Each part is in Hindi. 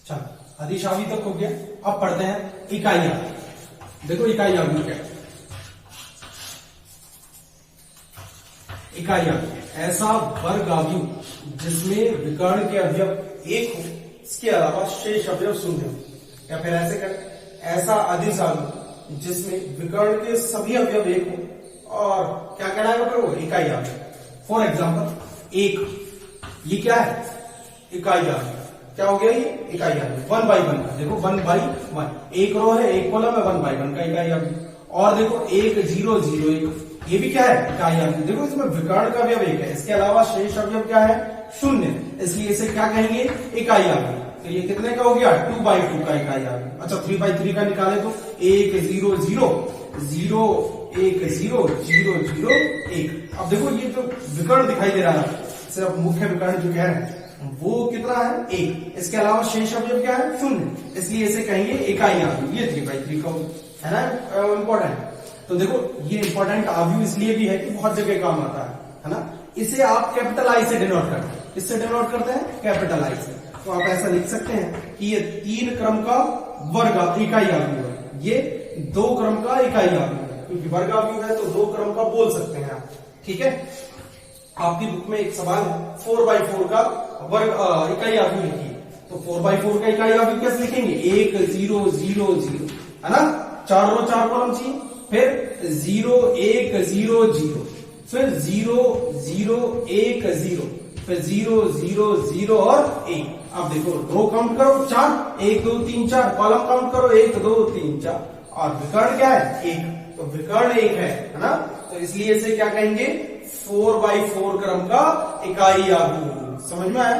चलो अदिश अभी तक हो गया। अब पढ़ते हैं इकाई अवयव। देखो इकाई अवयव क्या है। इकाई अवयव ऐसा वर्ग अवयव जिसमें विकर्ण के अवयव एक हो, इसके अलावा शेष अवयव शून्य हो। या फिर ऐसे करें, ऐसा अदिश अवयव जिसमें विकर्ण के सभी अवयव एक हो और क्या कहलाएगा फिर वो इकाई अवयव। फॉर एग्जाम्पल एक, ये क्या है इकाई अवयव। क्या हो गया ये इकाई अवयव 1 by 1 का। देखो 1 by 1, एक रो है एक कॉलम है, 1 by 1 का इकाई अवयव। और देखो 1 0 0 1, ये भी क्या है इकाई अवयव। देखो इसमें विकर्ण का अवयव एक है, इसके अलावा शेष अवयव क्या है शून्य, इसलिए इसे क्या कहेंगे इकाई अवयव। तो ये कितने का हो गया 2 by 2 का इकाई अवयव। अच्छा 3 by 3 का निकाले तो 1 0 0 0 1 0 0 0 1। अब देखो ये जो विकर्ण दिखाई दे रहा है, सिर्फ मुख्य विकर्ण जो कह रहे हैं वो कितना है एक, इसके अलावा शेष अवयव क्या है शून्य, इसलिए इसे कहेंगे इकाई अवयव। ये 3 by 3 का है ना इंपॉर्टेंट। तो देखो ये इंपॉर्टेंट अवयव इसलिए भी है कि बहुत जगह काम आता है ना। इसे आप कैपिटल आई से डिनोट करते हैं। किससे डिनोट करते हैं कैपिटल आई से। तो आप ऐसा लिख सकते हैं कि ये 3 क्रम का वर्ग इकाई अवयव है, ये 2 क्रम का इकाई अवयव है, क्योंकि वर्ग अवयव है तो 2 क्रम का बोल सकते हैं आप। ठीक है, आपकी बुक में एक सवाल है 4 by 4 का वर्ग इकाई अवयव लिखिए। तो 4 by 4 का इकाई अवयव कैसे लिखेंगे 1 0 0 0 है ना, 4 रो 4 कॉलम चाहिए, फिर 0 1 0 0, फिर 0 0 1 0, फिर 0 0 0 और 1। अब देखो रो काउंट करो 4, 1 2 3 4, कॉलम काउंट करो 1 2 3 4, और विकर्ण क्या है 1, तो विकर्ण 1 है ना। तो इसलिए इसे क्या कहेंगे 4 by 4 क्रम का इकाई अवयव। समझ में आया।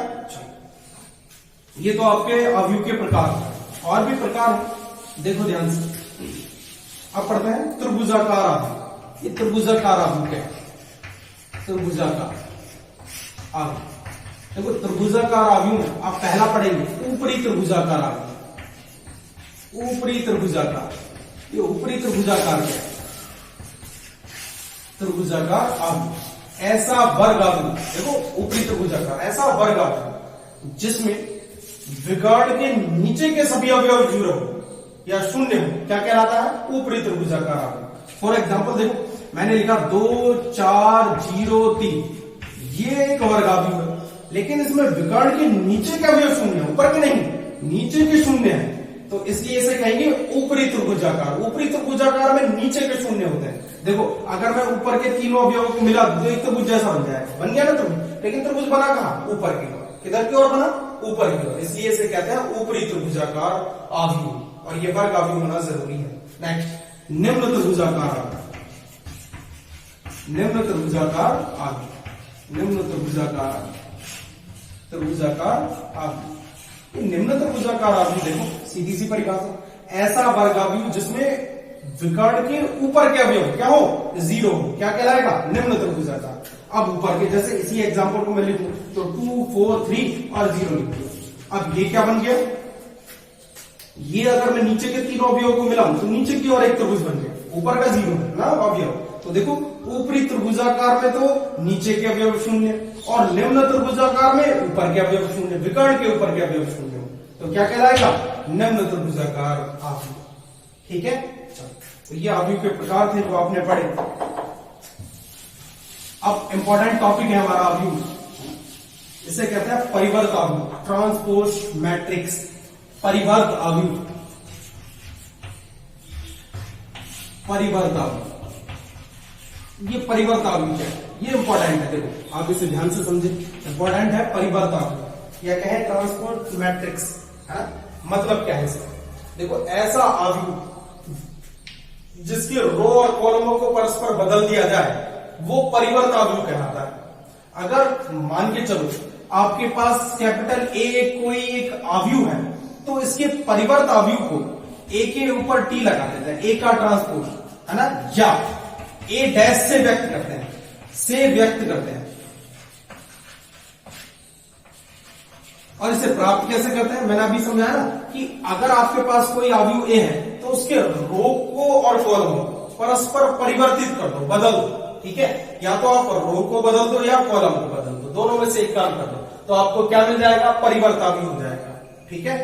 ये तो आपके अवयव के प्रकार हैं, और भी प्रकार हैं, देखो ध्यान से। अब पढ़ते हैं त्रिभुजाकार अवयव। ये त्रिभुजाकार अवयव क्या है, त्रिभुजाकार अवयव। देखो त्रिभुजाकार अवयव में आप पहला पढ़ेंगे ऊपरी त्रिभुजाकार अवयव। ऊपरी त्रिभुजाकार, ये ऊपरी त्रिभुजाकार क्या है त्रिभुजाकार अवयव ऐसा वर्ग अवयव। देखो ऊपरी त्रिभुजाकार ऐसा वर्ग अवयव जिसमें विकर्ण के नीचे के सभी अवयव 0 हो या शून्य हो, क्या कहलाता है ऊपरी त्रिभुजाकार अवयव। फॉर एग्जांपल देखो मैंने लिखा 2 4 0 3, ये एक वर्ग अवयव है, लेकिन इसमें विकर्ण के नीचे के अवयव शून्य है, ऊपर के नहीं, नीचे के शून्य है, तो इसलिए इसे कहेंगे ऊपरी त्रिभुजाकार। ऊपरी त्रिभुजाकार में नीचे के शून्य होते हैं। देखो अगर मैं ऊपर के तीनों अवयवों को मिला तो एक त्रिभुज जैसा बन जाएगा, बन गया ना त्रिभुज, लेकिन त्रिभुज बना कहां ऊपर की ओर, किधर की ओर बना ऊपर की ओर, इसलिए इसे कहते हैं ऊपरी त्रिभुजाकार अवयव, और ये वर्ग अवयव होना जरूरी है। नेक्स्ट निम्न त्रिभुजाकार अवयव। निम्न त्रिभुजाकार अवयव, निम्न त्रिभुजाकार अवयव। निम्न त्रिभुजाकार अवयव देखो सीधी सी परिभाषा, ऐसा वर्ग अवयव जिसमें विकर्ण के ऊपर के अवयव क्या हो 0 हो, क्या कहलाएगा निम्न त्रिभुजाकार। अब ऊपर के जैसे इसी एग्जांपल को मैं लिखूं तो 2 4 3 और 0 लिख दिया। अब ये क्या बन गया, ये अगर मैं नीचे के तीनों अवयवों को मिलाऊं तो नीचे की ओर एक त्रिभुज बन गया, ऊपर का 0 है ना अवयव। तो देखो ऊपरी त्रिभुजाकार में तो नीचे के अवयव शून्य, और निम्न त्रिभुजाकार में ऊपर के अवयव शून्य, विकर्ण के ऊपर के अवयव शून्य, तो क्या कहलाएगा निम्न त्रिभुजाकार अवयव। ठीक है, तो ये अवयव के प्रकार थे जो आपने पढ़े। अब इंपॉर्टेंट टॉपिक है हमारा अवयव, इसे कहते हैं परिवर्त अवयव, ट्रांसपोज मैट्रिक्स। परिवर्त अवयव, परिवर्त अवयव, ये परिवर्त अवयव क्या है, ये इंपॉर्टेंट है। देखो आप इसे ध्यान से समझे, इंपॉर्टेंट है परिवर्त अवयव या कहें ट्रांसपोज मैट्रिक्स है। मतलब क्या है इसका, देखो ऐसा अवयव जिसके रो और कॉलमों को परस्पर बदल दिया जाए वो परिवर्त अवयव कहलाता है। अगर मान के चलो आपके पास कैपिटल ए कोई एक अवयव है, तो इसके परिवर्त अवयव को ए के ऊपर टी लगा देते हैं, ए का ट्रांसपोज है ना, या ए डैश से व्यक्त करते हैं, से व्यक्त करते हैं। और इसे प्राप्त कैसे करते हैं, मैंने अभी समझाया ना कि अगर आपके पास कोई अवयव ए है तो उसके रो को और कॉलम को परस्पर परिवर्तित कर दो, बदल दो। ठीक है, या तो आप रो को बदल दो या कॉलम को बदल दो, दोनों में से एक काम कर दो, तो आपको क्या मिल जाएगा परिवर्त अवयव हो जाएगा। ठीक है,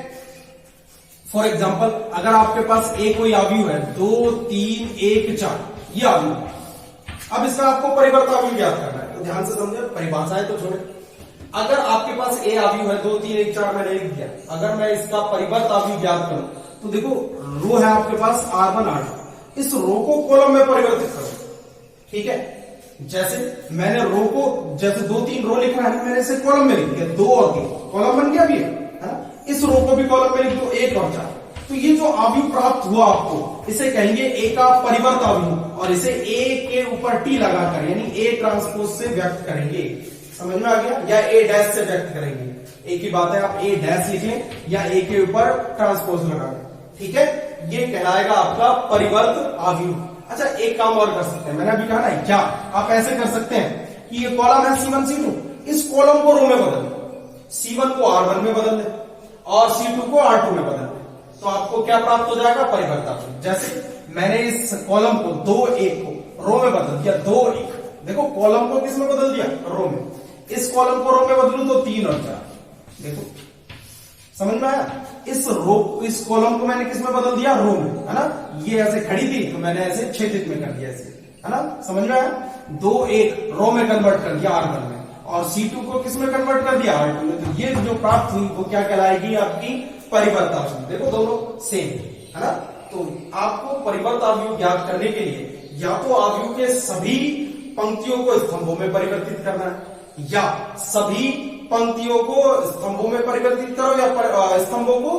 फॉर एग्जाम्पल अगर आपके पास ए कोई अवयव है 2 3 1 4 ये अवयव है। अब इसका आपको परिवर्त अवयव ज्ञात करना है, तो ध्यान से समझे, परिभाषाएं तो छोड़े। अगर आपके पास ए अवयव है 2 3 1 4 मैंने लिख दिया, अगर मैं इसका परिवर्त अवयव ज्ञात करूं तो देखो रो है आपके पास R1 R2, इस रो को कॉलम में परिवर्तित करो। ठीक है, जैसे मैंने रो को जैसे 2 3 रो लिखना है, मैंने इसे कॉलम में लिख दिया, 2 और 3 कॉलम बन गया भी है ना। इस रो को भी कॉलम में लिख दो 1 और 4, तो ये जो अवयव प्राप्त हुआ आपको इसे कहेंगे ए का परिवर्त अवयव, और इसे ए के ऊपर टी लगाकर यानी ए ट्रांसपोज से व्यक्त करेंगे। समझ में आ गया? या ए डैश से व्यक्त करेंगे, एक ही बात है, आप ए डैश लिख लें या ए के ऊपर ट्रांसपोज लगा लें। ठीक है, ये कहलाएगा आपका परिवर्त अवयव। अच्छा, एक काम और कर सकते हैं, मैंने अभी कहा ना, क्या आप ऐसे कर सकते हैं कि ये कॉलम है C1 C2, इस कॉलम को रो में बदल दो, C1 को R1 में बदल दे और C2 को R2 में बदल दे, तो आपको क्या प्राप्त हो जाएगा? परिवर्त अवयव। जैसे मैंने इस कॉलम को 2 1 को रो में बदल दिया, 2 1, देखो कॉलम को किस में बदल दिया? रो में। इस कॉलम को रो में बदलूं तो 3 और 4, देखो समझ में आया? इस कॉलम को मैंने किस में बदल दिया? रो में, है ना। ये ऐसे खड़ी थी तो मैंने ऐसे छेदित में कर दिया ऐसे, है ना। समझ में आया? 2 1 रो में कन्वर्ट कर दिया R1 में, और C2 को किस में कन्वर्ट कर दिया? R2 में। तो ये जो प्राप्त हुई वो क्या कहलाएगी? आपकी परिवर्त अवयव। देखो दोनों सेम है ना। तो आपको परिवर्त अवयव ज्ञात करने के लिए या तो अवयव के सभी पंक्तियों को स्तंभों में परिवर्तित करना है, या सभी पंक्तियों को स्तंभों में परिवर्तित करो, या स्तंभों को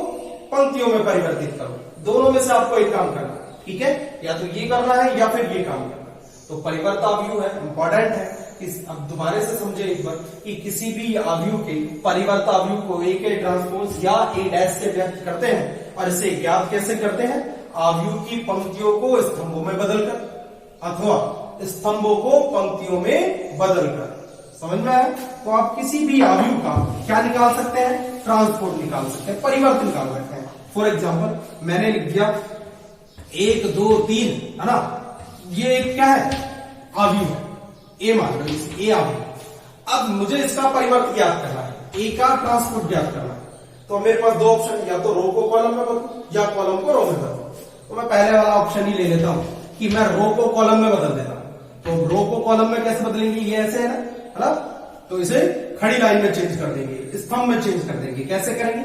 पंक्तियों में परिवर्तित करो। दोनों में से आपको एक काम करना है। ठीक है, या तो ये करना है या फिर ये काम करना है। तो परिवर्त अवयव है, इंपॉर्टेंट है। अब दोबारा से समझे एक बार कि किसी भी अवयव के परिवर्त अवयव को ए के ट्रांसपोज या ए डैश से व्यक्त करते हैं, और इसे ज्ञात कैसे करते हैं? अवयव की पंक्तियों को स्तंभों में बदलकर अथवा स्तंभों को पंक्तियों में बदलकर। समझ में आया? तो आप किसी भी अवयव का क्या निकाल सकते हैं? ट्रांसपोर्ट निकाल सकते हैं, परिवर्तन निकाल सकते हैं। फॉर एग्जाम्पल मैंने लिख दिया 1 2 3, है ना। ये क्या है? अवयव है, ए मान लो, ए अवयव। अब मुझे इसका परिवर्तन ज्ञात करना है, ए का ट्रांसपोर्ट ज्ञात करना है। तो मेरे पास 2 ऑप्शन, या तो रो को कॉलम में बदलूं या कॉलम को रो में बदलूं। तो मैं पहले वाला ऑप्शन ही ले लेता हूं कि मैं रो को कॉलम में बदल देता हूं। तो रो को कॉलम में कैसे बदलेंगे? ये ऐसे है ना, तो इसे खड़ी लाइन में चेंज कर देंगे, स्तंभ में चेंज कर देंगे। कैसे करेंगे?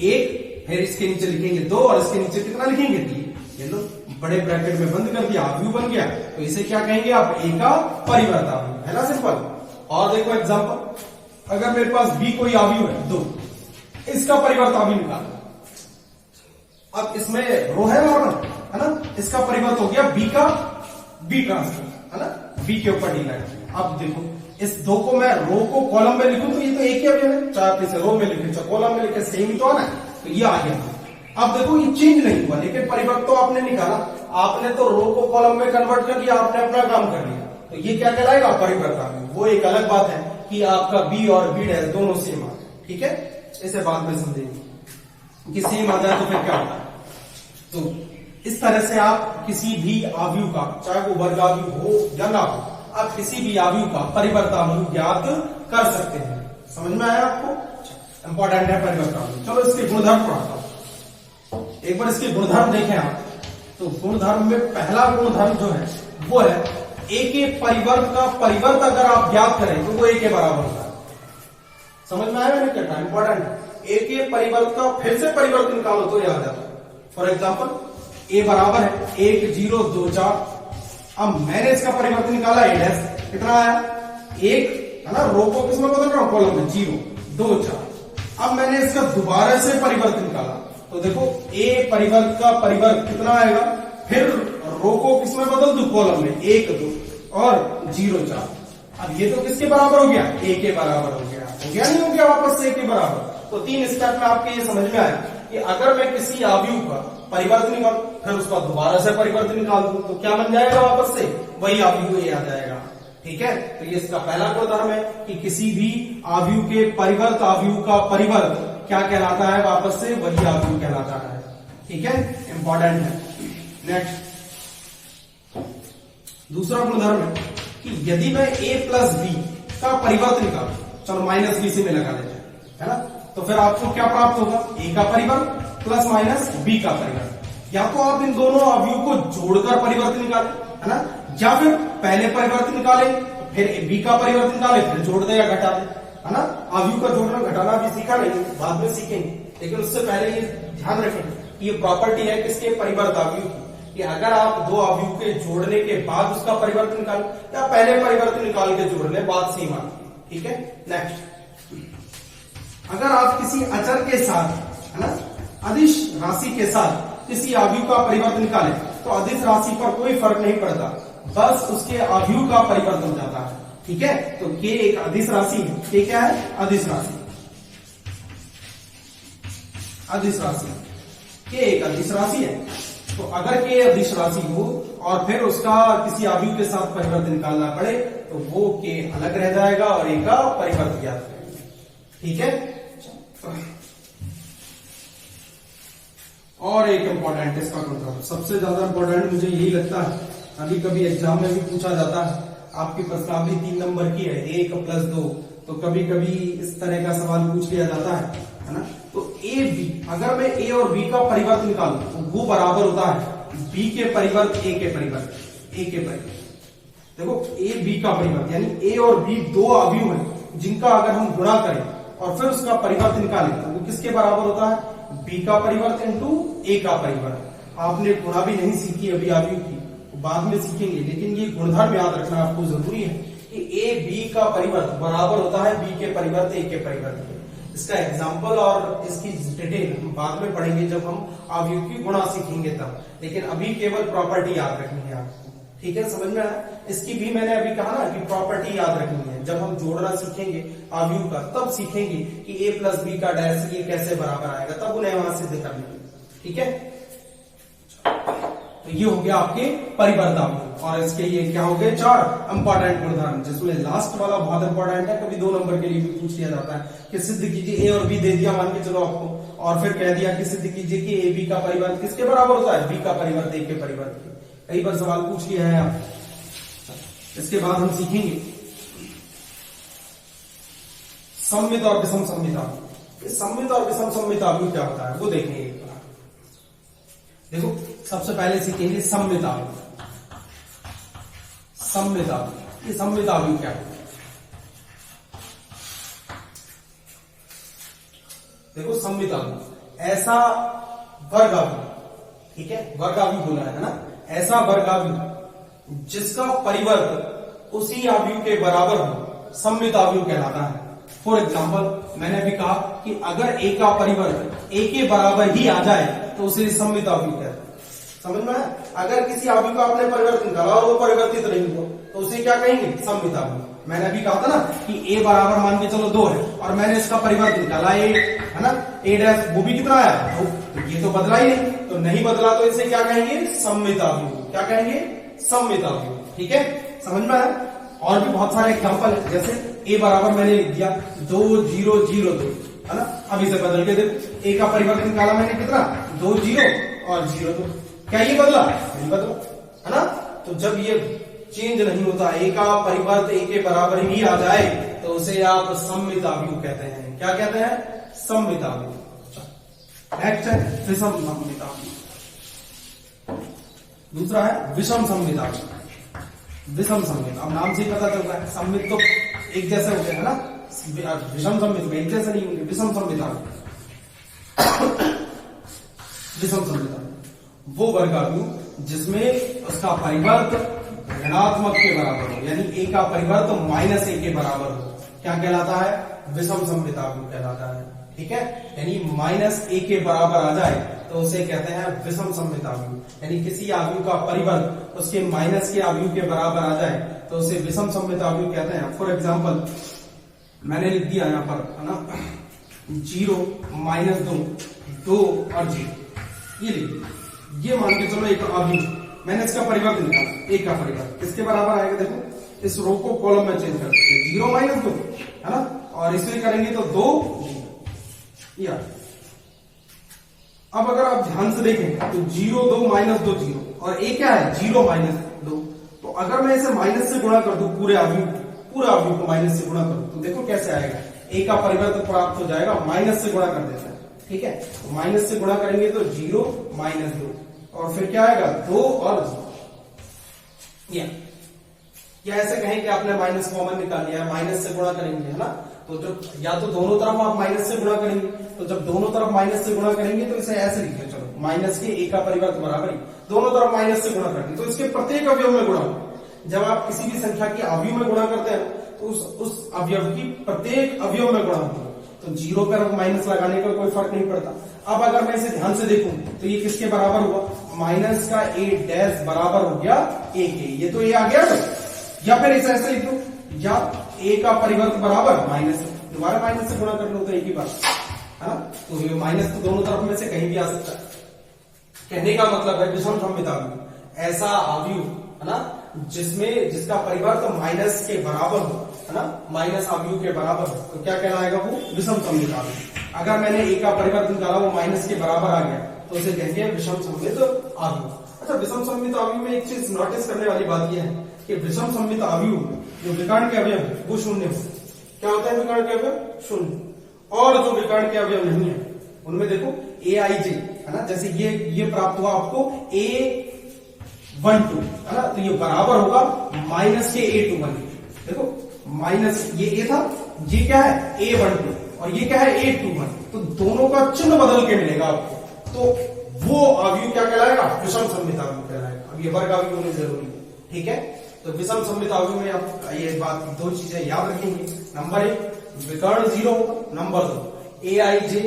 1, फिर इसके नीचे लिखेंगे 2, और इसके नीचे कितना लिखेंगे? 3। ये लो बड़े ब्रैकेट में बंद कर दिया, अवयव बन गया। तो इसे क्या कहेंगे आप? ए का परिवर्त अवयव, है ना, सिंपल। और देखो एग्जांपल, अगर मेरे पास बी कोई अवयव है 2, इसका परिवर्त अवयव निकालना। अब इसमें रो है R1, है ना, इसका परिवर्त हो गया बी का बी ट्रांसपोज, है ना, बी के ऊपर डी लाइन। अब देखो इस 2 को मैं रो को कॉलम में लिखूं तो ये तो एक ही अवयव है, चाहे आप इसे रो में लिखे चाहे कॉलम में लिखे, सेम ही तो है। तो ये आ गया। अब देखो ये चेंज नहीं हुआ, लेकिन परिवर्तन तो आपने निकाला, आपने तो रो को कॉलम में कन्वर्ट कर दिया, आपने अपना काम कर लिया। तो ये क्या कहलाएगा? परिवर्तन। वो एक अलग बात है कि आपका बी और बी डैश दोनों सेम आ गए। ठीक है, इसे बाद में समझेंगे कि सेम आ जाए तो फिर क्या होता है। तो इस तरह से आप किसी भी अवयव का, चाहे वो वर्ग अवयव हो या ना हो, आप किसी भी अवयव का परिवर्त अवयव ज्ञात कर सकते हैं। समझ में आया आपको? इंपॉर्टेंट है परिवर्त अवयव। चलो इसके गुणधर्म पढ़ाता हूं। एक बार इसके गुणधर्म देखें आप, तो गुणधर्म में पहला गुणधर्म जो है वो है ए के परिवर्त का परिवर्त अगर आप ज्ञात करें तो वो ए के बराबर होता है। समझ में आया मैंने क्या कहा? इंपॉर्टेंट है। ए के परिवर्त का फिर से परिवर्तन निकालो तो याद आता है। फॉर एग्जाम्पल ए बराबर है 1 0 2 4। अब मैंने इसका परिवर्तन निकाला ए डैश, कितना आया? 1, है ना। रो को किसमें बदल रहा हूं? कॉलम में, 0 2 4। अब मैंने इसका दोबारा से परिवर्तन निकाला, तो देखो ए परिवर्त का परिवर्त कितना आएगा? फिर रो को किसमें बदल दूं? कॉलम में, 1 2 और 0 4। अब ये तो किसके बराबर हो गया? ए के बराबर हो गया। हो गया नहीं हो गया? वापस से ए के बराबर। तो 3 स्टेप में आपके ये समझ में आया कि अगर मैं किसी अवयव का परिवर्तन निकाल, फिर उसका दोबारा से परिवर्तन निकाल दूं, तो क्या बन जाएगा? वापस से वही अवयव ये आ जाएगा। ठीक है, तो ये इसका पहला गुणधर्म है कि किसी भी अवयव के परिवर्त अवयव का परिवर्त क्या कहलाता है? वापस से वही अवयव कहलाता है। ठीक है, इंपॉर्टेंट है। नेक्स्ट दूसरा गुणधर्म है कि यदि मैं a प्लस बी का परिवर्त निकालूं, चलो माइनस बी से में लगा देते हैं, है ना, तो फिर आपको क्या प्राप्त होगा? a का परिवर्त प्लस माइनस बी का परिवर्त। या तो आप इन दोनों अवयव को जोड़कर परिवर्त निकालें, है ना, या फिर पहले परिवर्त निकालें फिर बी का परिवर्त निकालें फिर जोड़ दे या घटा दे, है ना। अवयव का जोड़ना घटाना भी सीखा नहीं, बाद में सीखेंगे, लेकिन उससे पहले ये ध्यान रखें कि ये प्रॉपर्टी है किसके, परिवर्त अवयव की, कि अगर आप दो अवयव के जोड़ने के बाद उसका परिवर्त निकालें या पहले परिवर्त निकाल के जोड़ लें, बात सेम आती है। ठीक है। नेक्स्ट, अगर आप किसी अचर के साथ, है ना, अदिश राशि के साथ किसी अवयव का परिवर्त निकालें तो अदिश राशि पर कोई फर्क नहीं पड़ता, बस उसके अवयव का परिवर्तन हो जाता है। ठीक है। तो के एक अदिश राशि है, के क्या है, अदिश राशि, अदिश राशि, के एक अदिश राशि है। तो अगर के अदिश राशि हो और फिर उसका किसी अवयव के साथ परिवर्त निकालना पड़े तो वो के अलग रह जाएगा और ए का परिवर्त ज्ञात करेंगे। ठीक है। और एक इंपॉर्टेंट इसका कंट्रोल, सबसे ज्यादा इंपॉर्टेंट मुझे यही लगता है, कभी कभी एग्जाम में भी पूछा जाता है, आपकी प्रश्नावली 3 नंबर की है, 1 + 2, तो कभी कभी इस तरह का सवाल पूछ लिया जाता है ना। तो ए बी, अगर मैं ए और बी का परिवर्त निकालूं तो वो बराबर होता है बी के परिवर्त ए के परिवर्त, ए के परिवर्त। देखो ए बी का परिवर्त यानी ए और बी दो अवयव हैं जिनका अगर हम गुणा करें और फिर उसका परिवर्त निकालें तो वो किसके बराबर होता है, बी का परिवर्त इंटू ए का परिवर्त। आपने गुणा भी नहीं सीखी अभी अवयव की, बाद में सीखेंगे, लेकिन ये गुणधर्म याद रखना आपको जरूरी है कि ए बी का परिवर्त बराबर होता है बी के परिवर्त ए के परिवर्त के। इसका एग्जाम्पल और इसकी डिटेल हम बाद में पढ़ेंगे जब हम अवयव की गुणा सीखेंगे तब, लेकिन अभी केवल प्रॉपर्टी याद रखनी है आपको। ठीक है, समझ में आया। इसकी भी मैंने अभी कहा ना कि प्रॉपर्टी याद रखनी है, जब हम जोड़ना सीखेंगे अवयव का तब सीखेंगे कि a + b का डैश ये कैसे बराबर आएगा, तब उन्हें वहां सिद्ध कर लेंगे। ठीक है। तो ये हो गया आपके परिवर्त अवयव, और इसके ये क्या हो गए 4 इंपॉर्टेंट गुणधर्म, जिसमें लास्ट वाला बहुत इंपॉर्टेंट है, कभी 2 नंबर के लिए भी पूछ लिया जाता है कि सिद्ध कीजिए, ए और बी दे दिया मान के चलो आपको, और फिर कह दिया कि सिद्ध कीजिए कि ए बी का परिवर्त किसके बराबर होता है, बी का परिवर्त ए के परिवर्त के। कई बार सवाल पूछ लिया है आप। इसके बाद हम सीखेंगे सममित और विषम सममित अवयव। सममित और विषम सममित अवयव क्या होता है वो देखेंगे। देखो सबसे पहले सीखेंगे सममित अवयव। सममित अवयव, ये सममित अवयव क्या है? देखो सममित अवयव ऐसा वर्ग अवयव, ठीक है, वर्ग अवयव बोला है ना, ऐसा वर्ग अवयव जिसका परिवर्त उसी अवयव के बराबर हो सममित अवयव कहलाता है। फॉर एग्जाम्पल मैंने अभी कहा कि अगर ए का परिवर्त ए के बराबर ही आ जाए तो उसे सममित अवयव कहते हैं। समझ में? अगर किसी अवयव का आपने परिवर्तन निकाला और वो परिवर्तित नहीं हुआ तो उसे क्या कहेंगे, सममित अवयव। मैंने अभी कहा था ना कि ए बराबर मान के चलो 2 है और मैंने इसका परिवर्तन निकाला ए, है ना, ए डैश, वो भी कितना आया 2, तो ये तो बदला ही नहीं, तो नहीं बदला तो इसे क्या कहेंगे, सममित अवयव। क्या कहेंगे, सममित अवयव। ठीक है, समझ में आया। और भी बहुत सारे एग्जांपल है, जैसे ए बराबर मैंने लिख दिया 2 0 0 2, है ना, अब इसे बदल के देखो, ए का परिवर्तन निकाला मैंने कितना 2 0 और 0 2, क्या ये बदला, नहीं बदला, है ना। तो जब ये चेंज नहीं होता, ए का परिवर्त ए के बराबर ही आ जाए तो उसे आप सममित अवयव कहते हैं। क्या कहते हैं, सममित अवयव। नेक्स्ट है विषम सममित अवयव। दूसरा है विषम सममित अवयव। विषम सममित, अब नाम से ही पता चलता है, सममित तो एक जैसे होते हैं ना, विषम सममित में एक जैसे नहीं होंगे। विषम सममित अवयव, विषम सममित अवयव वो वर्ग अवयव जिसमें उसका परिवर्त ऋणात्मक के बराबर हो, यानी ए का परिवर्त -a के बराबर हो, क्या कहलाता है, विषम सममित अवयव कहलाता है। ठीक है, यानी -a के बराबर आ जाए तो उसे कहते हैं विषम सममित अवयव। यानी किसी अवयव का परिवर्त उसके माइनस के अवयव के बराबर आ जाए तो उसे विषम सममित अवयव कहते हैं। फॉर एग्जाम्पल मैंने लिख दिया यहां पर, है ना, 0 -2 2 और 0, ये लिख दिया, ये मान के चलो एक अवयव, मैंने इसका परिवर्त निकाला, एक का परिवर्त किसके बराबर आएगा, देखो इस रो को कॉलम में चेंज करते हैं, 0 -2, है ना, और इसे करेंगे तो 2 0। अब अगर आप ध्यान से देखें तो 0 2 -2 0 और ए क्या है 0 -2, तो अगर मैं इसे माइनस से गुणा कर दूं, पूरे अवयव को माइनस से गुणा करूं तो देखो कैसे आएगा, ए का परिवर्तन प्राप्त हो जाएगा, माइनस से गुणा कर देता है। ठीक है, माइनस से गुणा करेंगे तो 0 माइनस 2 और फिर क्या आएगा 2 और 0। या ऐसे कहें कि आपने माइनस कॉमन निकाल लिया है, माइनस से गुणा करेंगे, है ना, तो जब या तो दोनों तरफ आप माइनस से गुणा करेंगे, तो जब दोनों तरफ माइनस से गुणा करेंगे तो इसे ऐसे लिखिए, चलो माइनस के ए का परिवर्त बराबर ही दोनों तरफ माइनस से गुणा करेंगे तो इसके प्रत्येक अवयव में गुणा होगा। जब आप किसी भी संख्या के अवयव में गुणा करते हैं तो उस अवयव की प्रत्येक अवयव में गुणा होगा, तो 0 पर माइनस लगाने का कोई फर्क नहीं पड़ता। अब अगर मैं इसे ध्यान से देखूं तो ये किसके बराबर हुआ, माइनस का ए डैश बराबर हो गया ए के, ये तो ए आ गया तो, या फिर इसे ऐसे लिख दो, या ए का परिवर्त बराबर माइनस, दोबारा माइनस से गुणा कर लो तो एक ही बात, है, तो ये माइनस तो दोनों तरफ में से कहीं भी आ सकता है। कहने का मतलब है विषम सममिता ऐसा अवयव, है ना, जिसका परिवर्त माइनस के बराबर हो, है ना, माइनस अवयव के बराबर हो, तो क्या कहलाएगा वो विषम सममित अवयव। अगर मैंने ए का परिवर्त निकाला वो माइनस के बराबर आ गया तो उसे कहेंगे विषम सममित अवयव। अच्छा, विषम सममित अवयव में एक चीज नोटिस करने वाली बात यह है कि विषम सममित अवयव जो विकर्ण के अवयव है वो शून्य हो। क्या होता है विकर्ण के अवयव? शून्य। और जो विकर्ण के अवयव नहीं है उनमें देखो ए आई जे, है ना, जैसे ये प्राप्त हुआ आपको A12, है ना, तो ये बराबर होगा माइनस के A21। देखो माइनस ये ए था, ये क्या है A12 और ये क्या है A21, तो दोनों का चिन्ह बदल के मिलेगा आपको, तो वो अवयव क्या कहलाएगा? विषम सममित अवयव कहलाएगा। अब ये वर्ग अवयव होने जरूरी है, ठीक है। तो विषम सममित अवयव में आप ये बात दो चीजें याद रखेंगे, नंबर 1 विकर्ण 0 होगा, नंबर 2 ए आई जे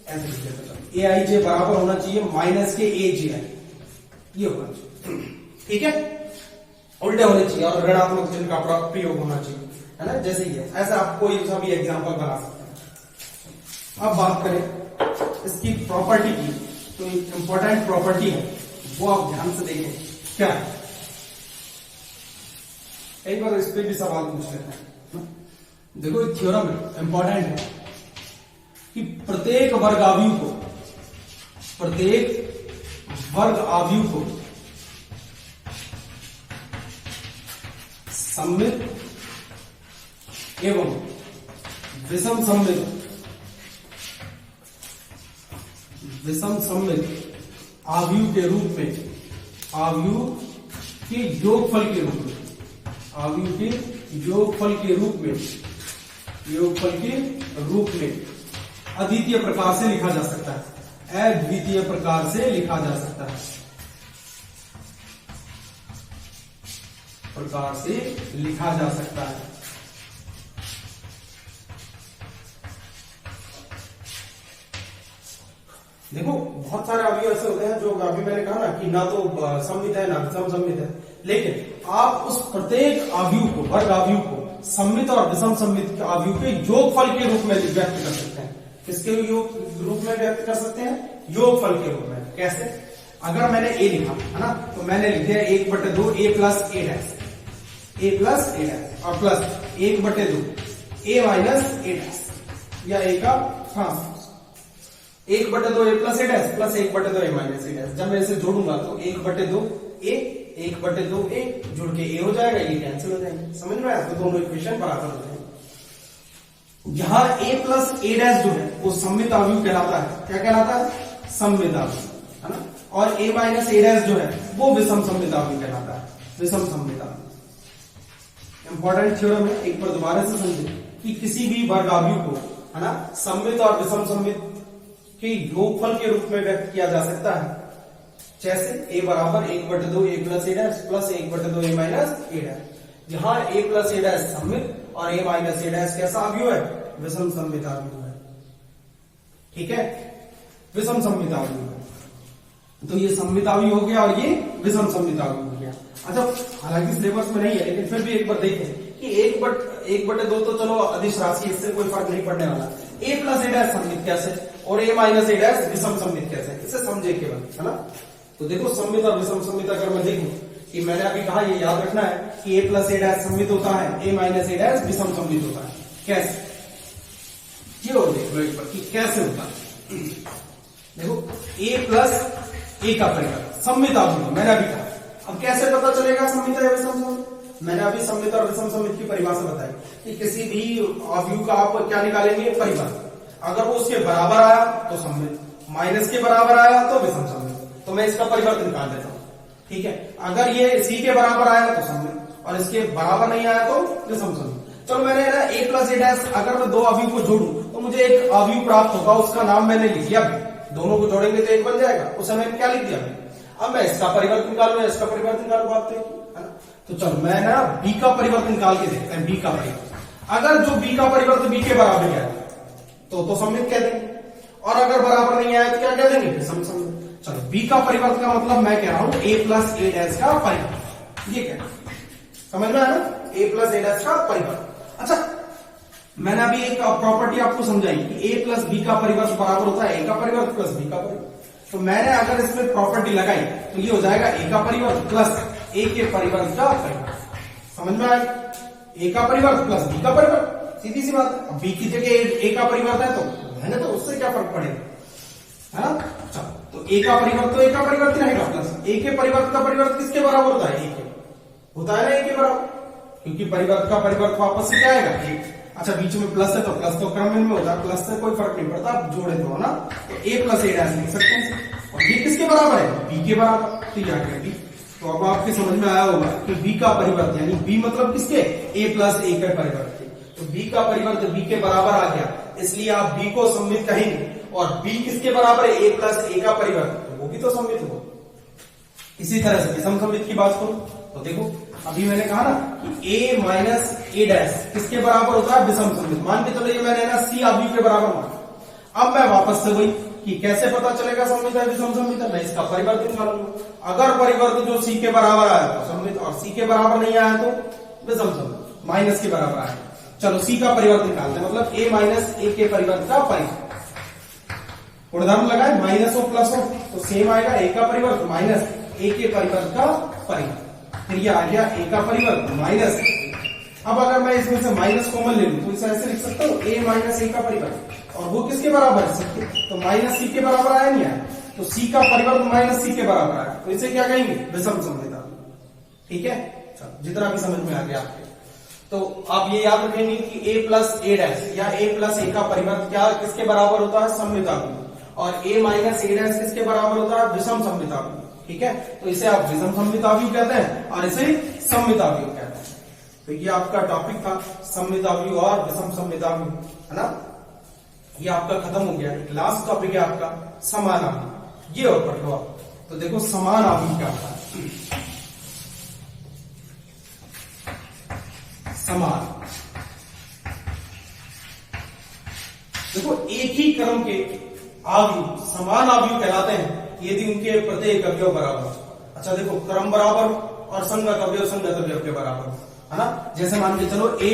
ऐसे लिखिएगा, ए आई जे बराबर होना चाहिए माइनस के ए जे आई, ये होना चाहिए, ठीक है, उल्टे होने चाहिए और ऋणात्मक चिन्ह का प्रयोग होना चाहिए, है ना, जैसे ये ऐसा आप कोई सा भी एग्जाम्पल बना सकते हैं। अब बात करें इसकी प्रॉपर्टी की, तो इंपॉर्टेंट प्रॉपर्टी है वो आप ध्यान से देखें क्या है। एक बार इस पे भी सवाल पूछ लेते हैं। देखो थ्योरम है, इंपॉर्टेंट है कि प्रत्येक वर्ग अवयव को सममित एवं विषम सममित अवयव के रूप में, अवयव के योगफल के रूप में, अवयव के योगफल के रूप में अद्वितीय प्रकार से लिखा जा सकता है, अद्वितीय प्रकार से लिखा जा सकता है, प्रकार से लिखा जा सकता है। देखो बहुत सारे अवयव ऐसे होते हैं जो अभी मैंने कहा ना कि ना तो सममित है ना विषम सममित है, लेकिन आप उस प्रत्येक अवयव को, वर्ग अवयव को सममित और विषम सममित अवयव के योगफल के रूप में व्यक्त कर सकते हैं। किसके रूप में व्यक्त कर सकते हैं? योगफल के रूप में। कैसे? अगर मैंने ए लिखा, है ना, तो मैंने लिख दिया 1/2 a plus a dash, a plus a dash और plus 1/2 a minus a dash, या a का transpose 1/2 a plus a dash plus 1/2 a minus a dash. जब मैं इसे जोड़ूंगा तो 1/2 a 1/2 a जुड़ के a हो जाएगा, ये कैंसिल हो जाएंगे। समझ में आया? तो दोनों इक्वेशन बराबर हो जाएंगे। यहां a प्लस a डैश जो है वो सममित अवयव कहलाता है। क्या कहलाता है? सममित अवयव, है ना। और a माइनस a डैश जो है वो विषम सममित अवयव कहलाता है, विषम सममित अवयव। इंपॉर्टेंट थ्योरम है, एक बार दोबारा से समझे कि किसी भी वर्ग अवयव को, है ना, सममित और विषम सममित के योगफल के रूप में व्यक्त किया जा सकता है। जैसे a बराबर 1/2 a plus a dash plus 1/2 a minus a dash. जहां a प्लस a डैश सममित और a माइनस a डैश कैसा अवयव है? विषम सममित अवयव है, ठीक है, विषम सममित अवयव है। तो ये सममित अवयव हो गया और ये विषम सममित अवयव हो गया। अच्छा, हालांकि सिलेबस में नहीं है लेकिन फिर भी एक बार देखें कि 1/2 तो चलो अदिश राशि, इससे कोई फर्क नहीं पड़ने वाला। a प्लस a डैश सममित कैसे और a माइनस a डैश विषम सममित कैसे, इसे समझे केवल, है ना। तो देखो सममित और विषम सममित अगर मैं देखूं कि मैंने अभी कहा, ये याद रखना है कि a प्लस a डैश सममित होता है, a माइनस a डैश विषम सममित होता है। कैसे? ये और देख लो एक बार कि कैसे होता है। देखो a प्लस a का परिवर्त सममित अवयव, मैंने अभी कहा। अब कैसे पता चलेगा सममित या विषम सममित? मैंने अभी सममित और विषम सममित की परिभाषा बताई कि किसी भी अवयव का आप क्या निकालेंगे? परिवर्त। अगर वो उसके बराबर आया तो सममित, माइनस के बराबर आया तो विषम सममित। तो मैं इसका परिवर्तन निकाल देता हूं, ठीक है। अगर ये सी के बराबर आया तो सममित और इसके बराबर नहीं आया तो विषम सममित। चलो मैंने ना a प्लस ए डैश, अगर मैं दो अवयव को जोड़ू तो मुझे एक अवयव प्राप्त होगा, उसका नाम मैंने लिख दिया। दोनों को जोड़ेंगे तो एक बन जाएगा, उस समय क्या लिख दिया। अब मैं इसका परिवर्तन निकालू, इसका परिवर्तन निकालू, बात है ना। तो चलो मैं ना b का परिवर्तन निकाल के देखते हैं। b का परिवर्तन, अगर जो b का परिवर्तन b के बराबर है तो सममित कह देंगे, और अगर बराबर नहीं आया तो क्या कह देंगे, विषम सममित। चलो b का परिवर्तन का मतलब मैं कह रहा हूं a प्लस ए डैश का परिवर्तन, ये क्या समझ में आया ना, a प्लस ए डैश का परिवर्तन। अच्छा, मैंने अभी एक प्रॉपर्टी आपको समझाई कि a प्लस बी का परिवर्तन बराबर होता है a का परिवर्तन प्लस b का परिवर्तन। तो मैंने अगर इसमें प्रॉपर्टी लगाई तो ये हो जाएगा a का परिवर्तन प्लस a के परिवर्तन का परिवर्तन। समझ में आया, a का परिवर्तन प्लस b का परिवर्तन, सीधी सी बात है। b की जगह a का परिवर्तन है तो मैंने तो उससे क्या फर्क पड़ेगा, है ना। चलो, तो a का परिवर्तन तो a का परिवर्तन रहेगा प्लस a के परिवर्तन का परिवर्तन किसके बराबर होता है, a के होता है ना, a के बराबर, क्योंकि परिवर्तन का परिवर्तन वापस से क्या आएगा, एक। अच्छा, बीच में प्लस है तो प्लस तो क्रम में होता है, प्लस से कोई फर्क नहीं पड़ता, आप जोड़े तो ना, तो a प्लस ए डैश लिख सकते हैं। और ये किसके बराबर है, b के बराबर, तो ये आ गया b। तो अब आपके समझ में आया होगा कि b का परिवर्तन यानी b मतलब किसके, a प्लस ए का परिवर्तन। तो b का परिवर्तन b के बराबर आ गया, इसलिए आप b को सममित कहेंगे। और b किसके बराबर है, a प्लस ए का परिवर्तन, तो वो भी तो सममित होगा। इसी तरह से विषम सममित की बात करूं तो देखो, अभी मैंने कहा ना कि a माइनस ए डैश किसके बराबर होता है, विषम सममित। मान के चलो ये मैंने ना c अवयव के बराबर माना। अब मैं वापस से वही कि कैसे पता चलेगा सममित है विषम सममित है, मैं इसका परिवर्तन निकालूंगा। अगर परिवर्तन जो c के बराबर आया तो सममित, और c के बराबर नहीं आया तो विषम सममित, माइनस के बराबर आया। चलो c का परिवर्तन निकालते हैं, मतलब a माइनस ए के परिवर्तन का परिवर्तन। उदाहरण लगाए, माइनस हो प्लस हो तो सेम आएगा, a का परिवर्तन माइनस a के परिवर्तन का परिवर्तन। फिर ये आ गया a का परिवर्तन माइनस। अब अगर मैं इसमें से माइनस कॉमन ले लूं तो इसे ऐसे लिख सकता हूं, a माइनस a का परिवर्तन, और वो किसके बराबर है, c के। तो माइनस c के बराबर आया नहीं आया, तो c का परिवर्तन माइनस c के बराबर आया, तो इसे क्या कहेंगे, विषम सममित। ठीक है, जितना भी समझ में आ गया आपके। तो आप ये याद रखेंगे कि a प्लस ए डैश या a प्लस ए का परिवर्तन क्या किसके बराबर होता है, सममित अवयव, और a माइनस ए डैश किसके बराबर होता है, विषम सममित अवयव। ठीक है, तो इसे आप विषम सममित अवयव कहते हैं और इसे सममित अवयव कहते हैं। तो ये आपका टॉपिक था, सममित अवयव और विषम सममित अवयव, है ना। ये आपका खत्म हो गया। एक लास्ट टॉपिक है आपका समान अवयव, ये और पढ़ लो आप। तो देखो समान अवयव क्या होता है। समान, देखो एक ही क्रम के अवयव समान अवयव कहलाते हैं यदि उनके प्रत्येक अवयव बराबर। अच्छा देखो, क्रम बराबर और संगत अवयव संगत अवयव के बराबर, है ना। जैसे मान के चलो a